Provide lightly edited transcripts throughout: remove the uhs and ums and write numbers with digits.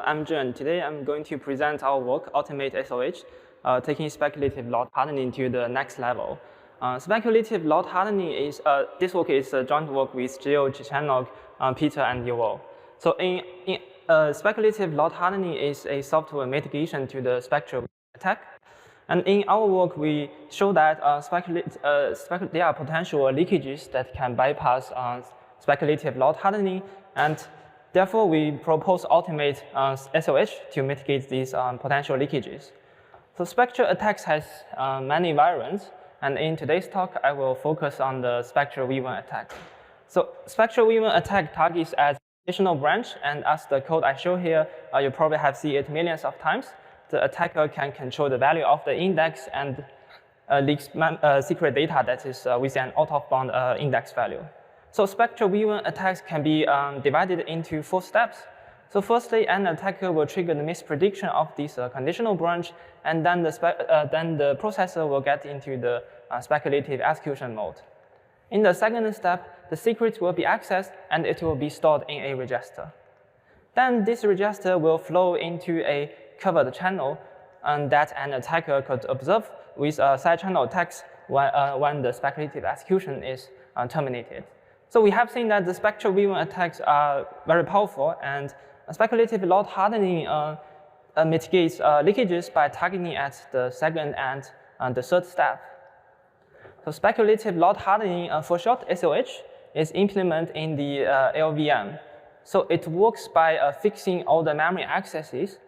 I'm Zhang. Today I'm going to present our work, Ultimate SLH, taking speculative load hardening to the next level. Speculative load hardening is, this work is a joint work with Gilles, Chitchanok, Peter, and Yuval. So speculative load hardening is a software mitigation to the Spectre attack. And in our work, we show that there are potential leakages that can bypass speculative load hardening, and therefore we propose ultimate SLH to mitigate these potential leakages. So Spectre attacks has many variants, and in today's talk, I will focus on the Spectre V1 attack. So Spectre V1 attack targets as additional branch, and as the code I show here, you probably have seen it millions of times. The attacker can control the value of the index and leaks secret data that is with an out-of-bound index value. So Spectre V1 attacks can be divided into 4 steps. So firstly, an attacker will trigger the misprediction of this conditional branch, and then the processor will get into the speculative execution mode. In the second step, the secret will be accessed and it will be stored in a register. Then this register will flow into a covered channel that an attacker could observe with a side channel attacks when the speculative execution is terminated. So we have seen that the Spectre V1 attacks are very powerful, and speculative load hardening mitigates leakages by targeting at the second and the third step. So speculative load hardening, for short SLH, is implemented in the LLVM. So it works by fixing all the memory accesses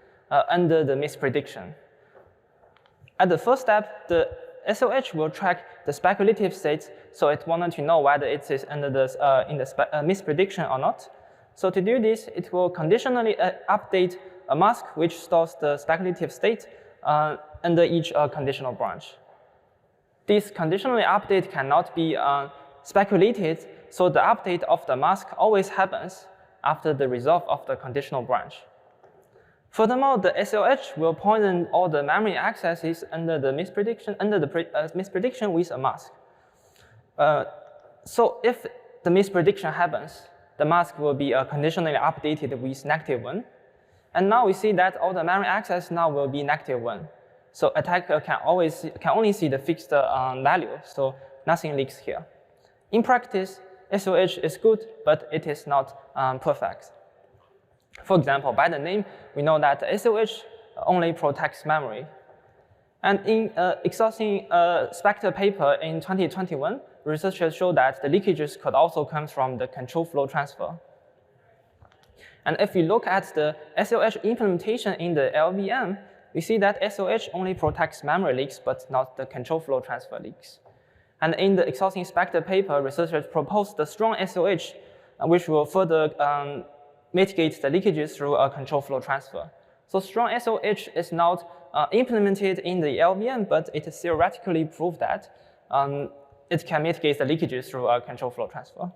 under the misprediction. At the first step, the SLH will track the speculative states, so it wanted to know whether it is under the in the misprediction or not. So to do this, it will conditionally update a mask which stores the speculative state under each conditional branch. This conditionally update cannot be speculated, so the update of the mask always happens after the resolve of the conditional branch. Furthermore, the SLH will poison all the memory accesses under the misprediction with a mask. So if the misprediction happens, the mask will be conditionally updated with -1. And now we see that all the memory access now will be -1. So attacker can only see the fixed value, so nothing leaks here. In practice, SLH is good, but it is not perfect. For example, by the name, we know that SLH only protects memory. And in exhausting Spectre paper in 2021, researchers showed that the leakages could also come from the control flow transfer. And if we look at the SLH implementation in the LLVM, we see that SLH only protects memory leaks, but not the control flow transfer leaks. And in the exhausting Spectre paper, researchers proposed the strong SLH, which will further mitigate the leakages through a control flow transfer. So strong SLH is not implemented in the LLVM, but it is theoretically proved that it can mitigate the leakages through a control flow transfer.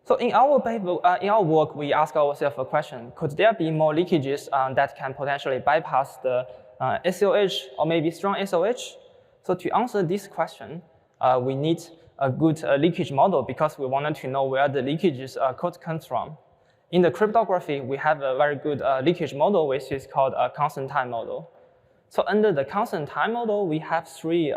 So in our paper, in our work, we ask ourselves a question: could there be more leakages that can potentially bypass the SLH or maybe strong SLH? So to answer this question, we need a good leakage model because we wanted to know where the leakages could come from. In the cryptography, we have a very good leakage model, which is called a constant time model. So under the constant time model, we have 3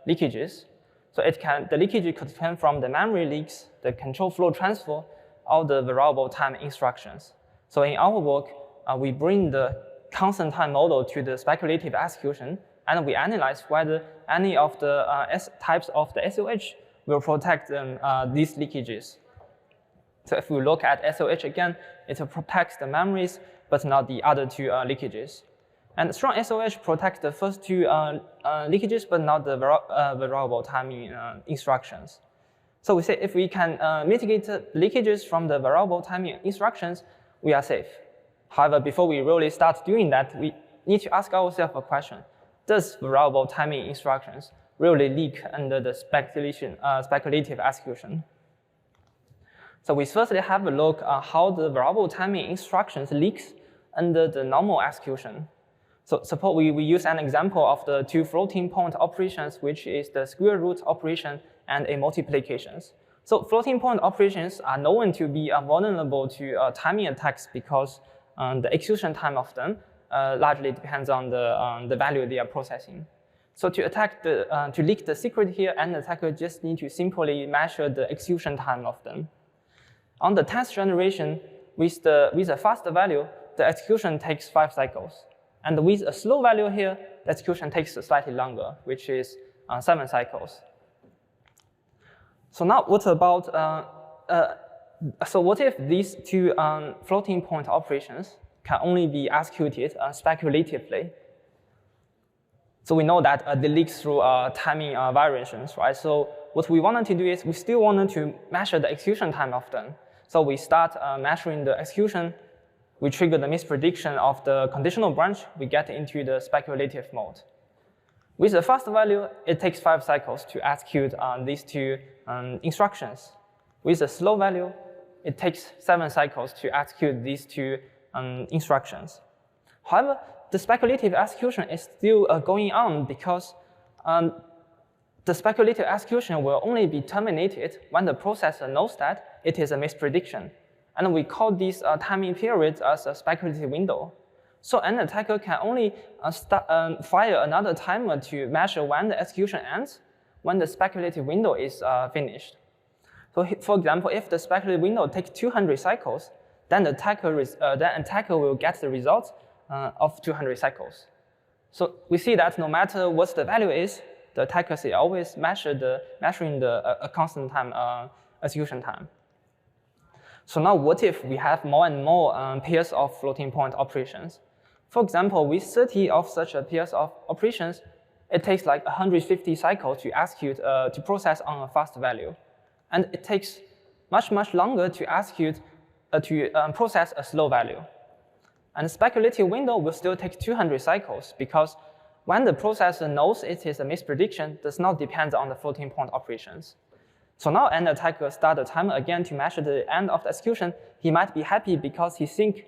leakages. So the leakage could come from the memory leaks, the control flow transfer, or the variable time instructions. So in our work, we bring the constant time model to the speculative execution, and we analyze whether any of the types of the SLH will protect these leakages. So if we look at SLH again, it protects the memories, but not the other 2 leakages. And strong SLH protects the first 2 leakages, but not the variable timing instructions. So we say if we can mitigate the leakages from the variable timing instructions, we are safe. However, before we really start doing that, we need to ask ourselves a question: does variable timing instructions really leak under the speculative execution? So we firstly have a look at how the variable timing instructions leaks under the normal execution. So suppose we use an example of the 2 floating point operations, which is the square root operation and a multiplications. So floating point operations are known to be vulnerable to timing attacks because the execution time of them largely depends on the value they are processing. So to leak the secret here, an attacker just need to simply measure the execution time of them. On the 10th generation, with a faster value, the execution takes 5 cycles. And with a slow value here, the execution takes slightly longer, which is 7 cycles. So now what about, so what if these two floating point operations can only be executed speculatively? So we know that they leak through timing variations, right? So what we wanted to do is we still wanted to measure the execution time of them. So we start measuring the execution, we trigger the misprediction of the conditional branch, we get into the speculative mode. With a fast value, it takes 5 cycles to execute these two instructions. With a slow value, it takes 7 cycles to execute these two instructions. However, the speculative execution is still going on because the speculative execution will only be terminated when the processor knows that it is a misprediction. And we call these timing periods as a speculative window. So an attacker can only fire another timer to measure when the execution ends, when the speculative window is finished. So for example, if the speculative window takes 200 cycles, then the attacker will get the results of 200 cycles. So we see that no matter what the value is, the attacker is always measuring the constant time execution time. So now what if we have more and more pairs of floating point operations? For example, with 30 of such pairs of operations, it takes like 150 cycles to execute, to process on a fast value. And it takes much, much longer to execute, to process a slow value. And the speculative window will still take 200 cycles because when the processor knows it is a misprediction, does not depend on the floating point operations. So now an attacker starts the timer again to measure the end of the execution. He might be happy because he thinks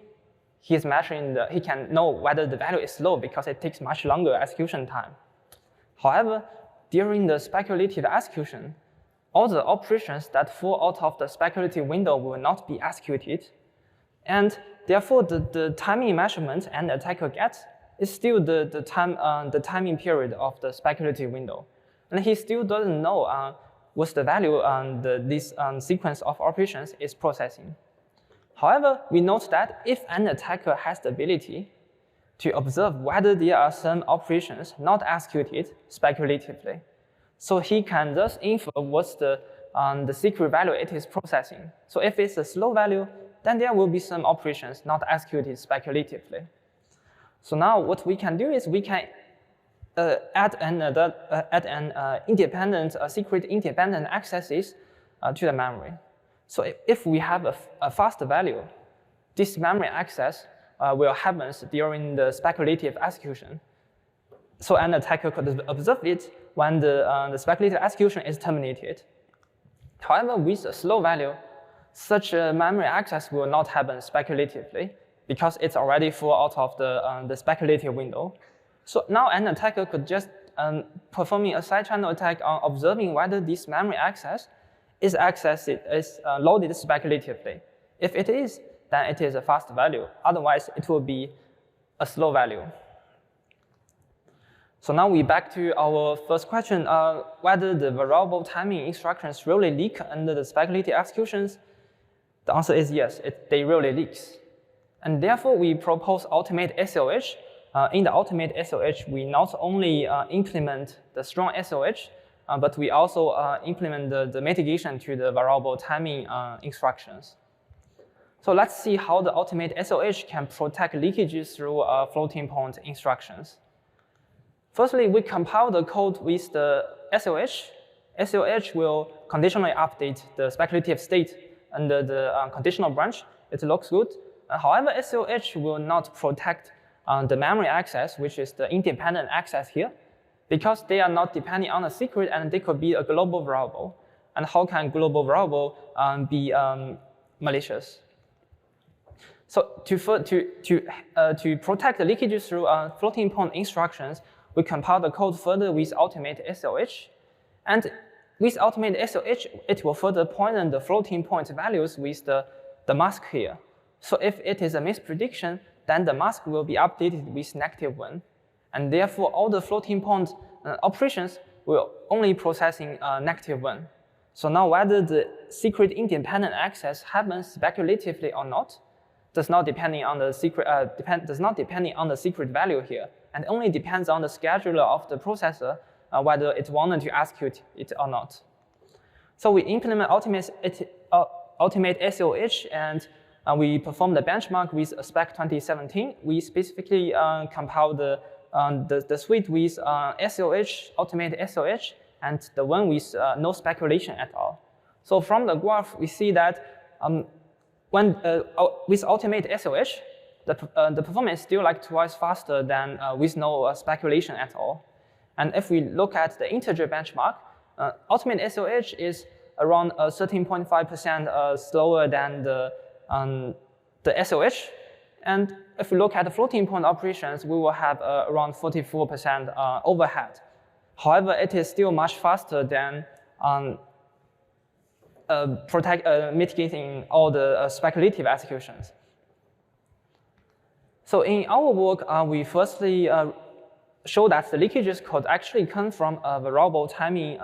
he is measuring he can know whether the value is slow because it takes much longer execution time. However, during the speculative execution, all the operations that fall out of the speculative window will not be executed. And therefore, the timing measurement an attacker gets is still the timing period of the speculative window. And he still doesn't know what's the value this sequence of operations is processing. However, we note that if an attacker has the ability to observe whether there are some operations not executed speculatively, so he can thus infer what's the secret value it is processing. So if it's a slow value, then there will be some operations not executed speculatively. So now what we can do is we can add an independent, secret independent accesses to the memory. So if we have a fast value, this memory access will happen during the speculative execution. So an attacker could observe it when the speculative execution is terminated. However, with a slow value, such a memory access will not happen speculatively because it's already full out of the speculative window. So now an attacker could just performing a side channel attack on observing whether this memory access is loaded speculatively. If it is, then it is a fast value. Otherwise, it will be a slow value. So now we back to our first question, whether the variable timing instructions really leak under the speculative executions. The answer is yes, they really leak. And therefore, we propose ultimate SLH. In the ultimate SLH, we not only implement the strong SLH, but we also implement the mitigation to the variable timing instructions. So let's see how the ultimate SLH can protect leakages through floating point instructions. Firstly, we compile the code with the SLH. SLH will conditionally update the speculative state under the conditional branch. It looks good. However, SLH will not protect the memory access, which is the independent access here, because they are not depending on a secret and they could be a global variable. And how can global variable be malicious? So to protect the leakages through floating point instructions, we compile the code further with ultimate SLH. And with ultimate SLH, it will further poison the floating point values with the mask here. So if it is a misprediction, then the mask will be updated with -1. And therefore, all the floating point operations will only processing -1. So now whether the secret independent access happens speculatively or not does not depending on the secret value here, and only depends on the scheduler of the processor whether it wanted to execute it or not. So we implement ultimate SLH, and we perform the benchmark with Spec 2017. We specifically compile the suite with SLH, ultimate SLH, and the one with no speculation at all. So from the graph, we see that with ultimate SLH, the performance is still like twice faster than with no speculation at all. And if we look at the integer benchmark, ultimate SLH is around 13.5% slower than the SLH. And if we look at the floating point operations, we will have around 44% overhead. However, it is still much faster than mitigating all the speculative executions. So in our work, we firstly show that the leakages could actually come from variable timing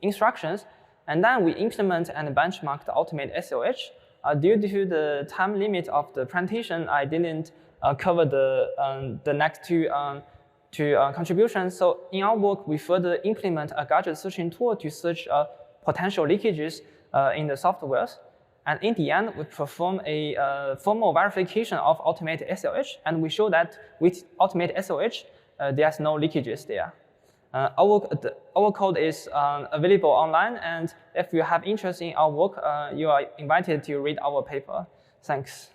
instructions, and then we implement and benchmark the ultimate SLH. Due to the time limit of the presentation, I didn't cover the next two contributions. So in our work, we further implement a gadget searching tool to search potential leakages in the softwares. And in the end, we perform a formal verification of ultimate SLH, and we show that with ultimate SLH, there's no leakages there. Our code is available online, and if you have interest in our work, you are invited to read our paper. Thanks.